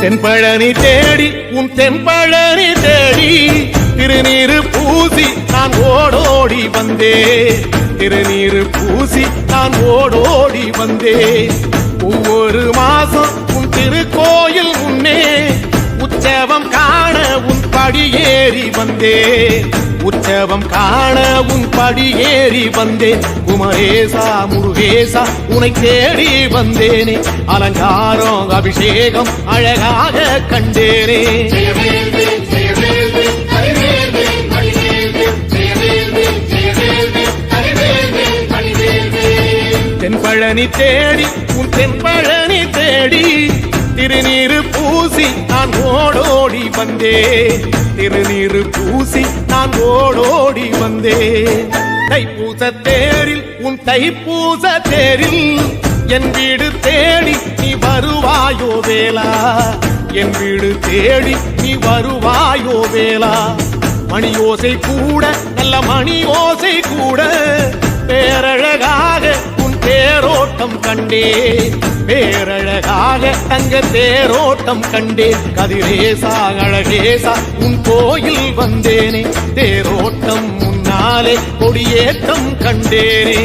தென்பழனி தேடி உன் தென்பழனி தேடி திருநீரு பூசி நான் ஓடோடி வந்தே திருநீரு பூசி நான் ஓடோடி வந்தே ஒவ்வொரு மாசம் உன் திருக்கோயில் முன்னே உற்சவம் காண உன் படியேறி வந்தே உற்சவம் காண உன் படியேறி வந்தேன் குமரேசா முருகேசா உனை தேடி வந்தேனே அலங்காரம் அபிஷேகம் அழகாக கண்டேனே தென்பழனி தேடி உன் தென்பழனி தேடி திருநீரு பூசி நான் ஓடோடி வந்தே திருநீரு பூசி நான் ஓடோடி வந்தே தைப்பூச தேரில் உன் தைப்பூச தேரில் என் வீடு தேடி நீ வருவாயோ வேளா என் வீடு தேடி நீ வருவாயோ வேளா மணி ஓசை கூட நல்ல மணி ஓசை கூட பேரழகாக உன் தேரோட்டம் கண்டேன் பேரழகாக தங்க தேரோட்டம் கண்டேன் கதிரேசா அழகேசா உன் கோயில் வந்தேனே தேரோட்டம் முன்னாலே கொடியேற்றம் கண்டேனே